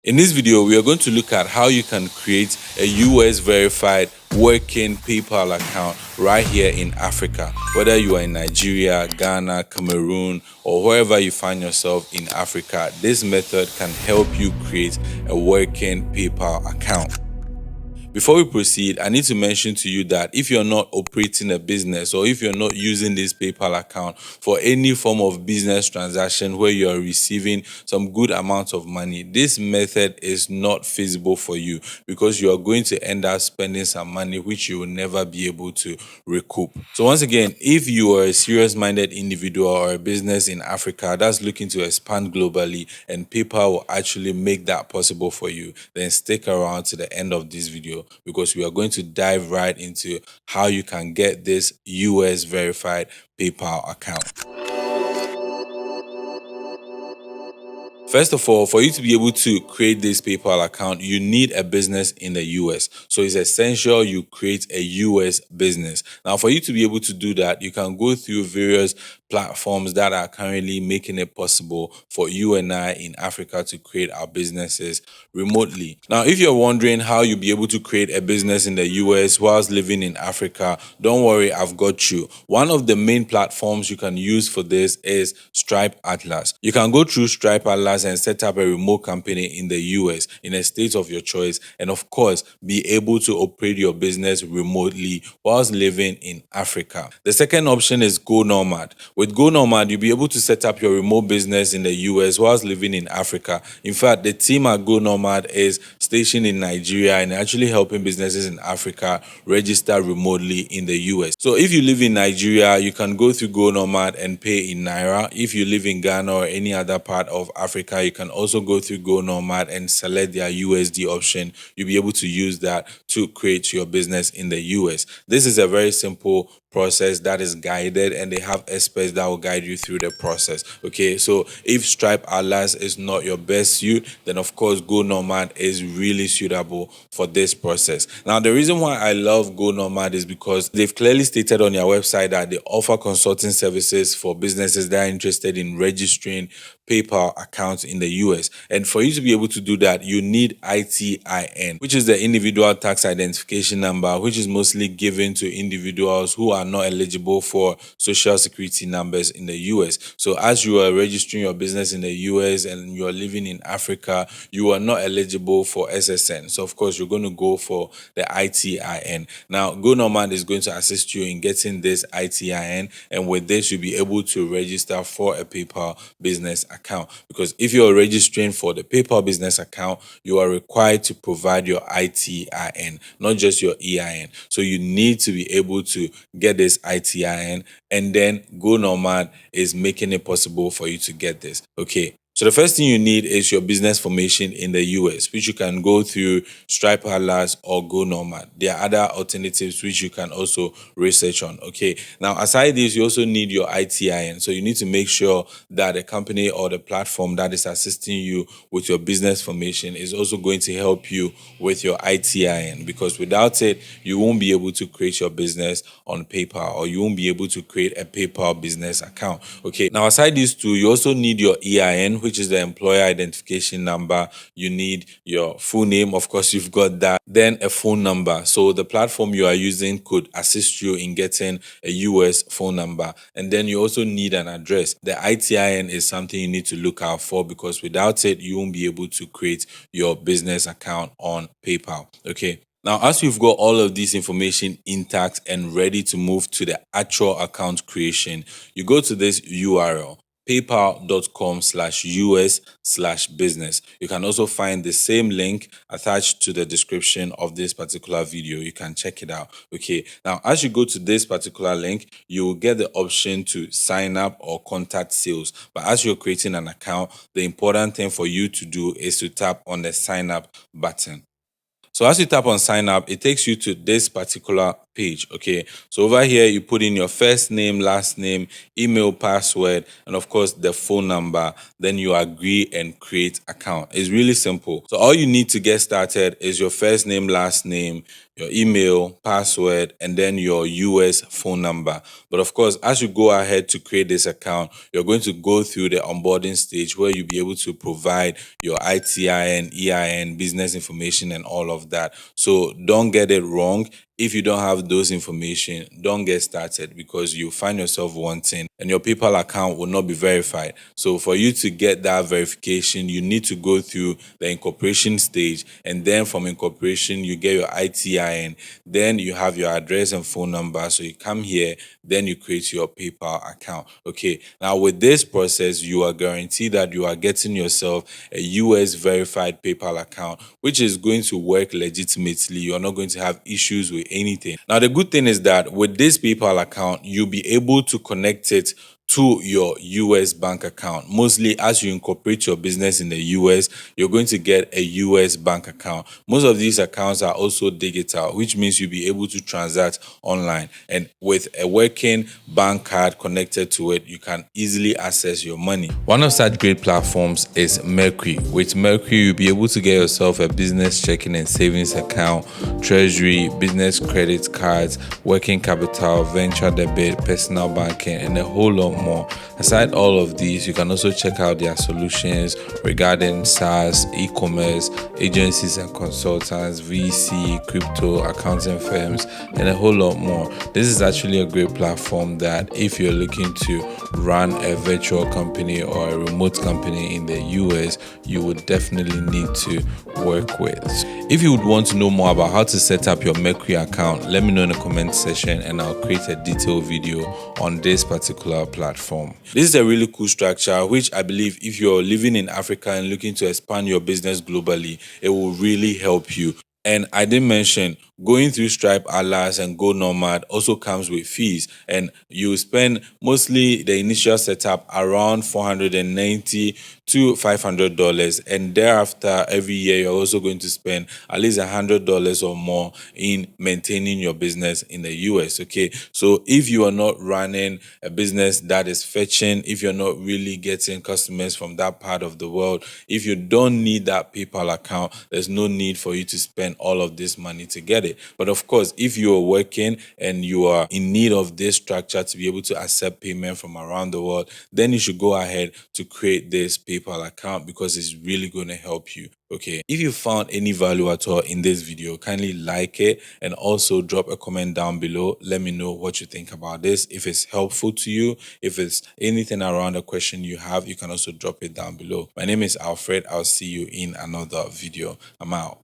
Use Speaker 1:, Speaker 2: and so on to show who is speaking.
Speaker 1: In this video, we are going to look at how you can create a US verified working PayPal account right here in Africa. Whether you are in Nigeria, Ghana, Cameroon, or wherever you find yourself in Africa, this method can help you create a working PayPal account. Before we proceed, I need to mention to you that if you're not operating a business or if you're not using this PayPal account for any form of business transaction where you are receiving some good amount of money, this method is not feasible for you because you are going to end up spending some money which you will never be able to recoup. So once again, if you are a serious-minded individual or a business in Africa that's looking to expand globally and PayPal will actually make that possible for you, then stick around to the end of this video because we are going to dive right into how you can get this US verified PayPal account. First of all, for you to be able to create this PayPal account, you need a business in the US. So it's essential you create a US business. Now, for you to be able to do that, you can go through various platforms that are currently making it possible for you and I in Africa to create our businesses remotely. Now, if you're wondering how you'll be able to create a business in the US whilst living in Africa, don't worry, I've got you. One of the main platforms you can use for this is Stripe Atlas. You can go through Stripe Atlas and set up a remote company in the US in a state of your choice, and of course, be able to operate your business remotely whilst living in Africa. The second option is Go Nomad. With Go Nomad, you'll be able to set up your remote business in the US whilst living in Africa. In fact, the team at Go Nomad is stationed in Nigeria and actually helping businesses in Africa register remotely in the US. So if you live in Nigeria, you can go through Go Nomad and pay in Naira. If you live in Ghana or any other part of Africa, you can also go through Go Nomad and select their USD option. You'll be able to use that to create your business in the US. This is a very simple process that is guided, and they have experts that will guide you through the process. Okay, so if Stripe Atlas is not your best suit, then of course Go Nomad is really suitable for this process. Now, the reason why I love Go Nomad is because they've clearly stated on their website that they offer consulting services for businesses that are interested in registering PayPal accounts in the US. And for you to be able to do that, you need ITIN, which is the individual tax identification number, which is mostly given to individuals who are not eligible for social security numbers in the US. So as you are registering your business in the US and you are living in Africa, you are not eligible for SSN. So of course, you're going to go for the ITIN. Now, Go Nomad is going to assist you in getting this ITIN, and with this, you'll be able to register for a PayPal business account. Because if you're registering for the PayPal business account, you are required to provide your ITIN, not just your EIN. So you need to be able to get this ITIN, and then Go Nomad is making it possible for you to get this. Okay. So the first thing you need is your business formation in the US, which you can go through Stripe Atlas or Go Nomad. There are other alternatives which you can also research on. Okay. Now, aside this, you also need your ITIN. So you need to make sure that the company or the platform that is assisting you with your business formation is also going to help you with your ITIN, because without it, you won't be able to create your business on PayPal, or you won't be able to create a PayPal business account. Okay. Now, aside these two, you also need your EIN, which is the employer identification number. You need your full name. Of course, you've got that. Then a phone number. So the platform you are using could assist you in getting a US phone number. And then you also need an address. The ITIN is something you need to look out for, because without it, you won't be able to create your business account on PayPal. Okay. Now, as you've got all of this information intact and ready to move to the actual account creation, you go to this URL, paypal.com/US/business. You can also find the same link attached to the description of this particular video. You can check it out. Okay. Now, as you go to this particular link, you will get the option to sign up or contact sales. But as you're creating an account, the important thing for you to do is to tap on the sign up button. So as you tap on sign up, it takes you to this particular page. Okay, so over here you put in your first name, last name, email, password, and of course the phone number. Then you agree and create account. It's really simple. So all you need to get started is your first name, last name, your email, password, and then your US phone number. But of course, as you go ahead to create this account, you're going to go through the onboarding stage where you'll be able to provide your ITIN, EIN, business information, and all of that. So don't get it wrong. If you don't have those information, don't get started because you find yourself wanting and your PayPal account will not be verified. So for you to get that verification, you need to go through the incorporation stage, and then from incorporation, you get your ITIN, then you have your address and phone number. So you come here, then you create your PayPal account. Okay, now with this process, you are guaranteed that you are getting yourself a US verified PayPal account, which is going to work legitimately. You're not going to have issues with anything. Now, the good thing is that with this PayPal account, you'll be able to connect it to your US bank account. Mostly as you incorporate your business in the US, you're going to get a US bank account. Most of these accounts are also digital, which means you'll be able to transact online. And with a working bank card connected to it, you can easily access your money. One of such great platforms is Mercury. With Mercury, you'll be able to get yourself a business checking and savings account, treasury, business credit cards, working capital, venture debit, personal banking, and a whole lot more. Aside all of these, you can also check out their solutions regarding SaaS, e-commerce, agencies and consultants, VC, crypto, accounting firms, and a whole lot more. This is actually a great platform that if you're looking to run a virtual company or a remote company in the US, you would definitely need to work with. If you would want to know more about how to set up your Mercury account, let me know in the comment section and I'll create a detailed video on this particular platform. This is a really cool structure, which I believe if you're living in Africa and looking to expand your business globally, it will really help you. And I didn't mention going through Stripe, Atlas, and Go Nomad also comes with fees, and you spend mostly the initial setup around $490 to $500, and thereafter every year you're also going to spend at least $100 or more in maintaining your business in the US. Okay, so if you are not running a business that is fetching, if you're not really getting customers from that part of the world, if you don't need that PayPal account, there's no need for you to spend all of this money to get it. But of course, if you are working and you are in need of this structure to be able to accept payment from around the world, then you should go ahead to create this PayPal account because it's really going to help you. Okay, if you found any value at all in this video, kindly like it and also drop a comment down below. Let me know what you think about this. If it's helpful to you, if it's anything around the question you have, you can also drop it down below. My name is Alfred. I'll see you in another video. I'm out.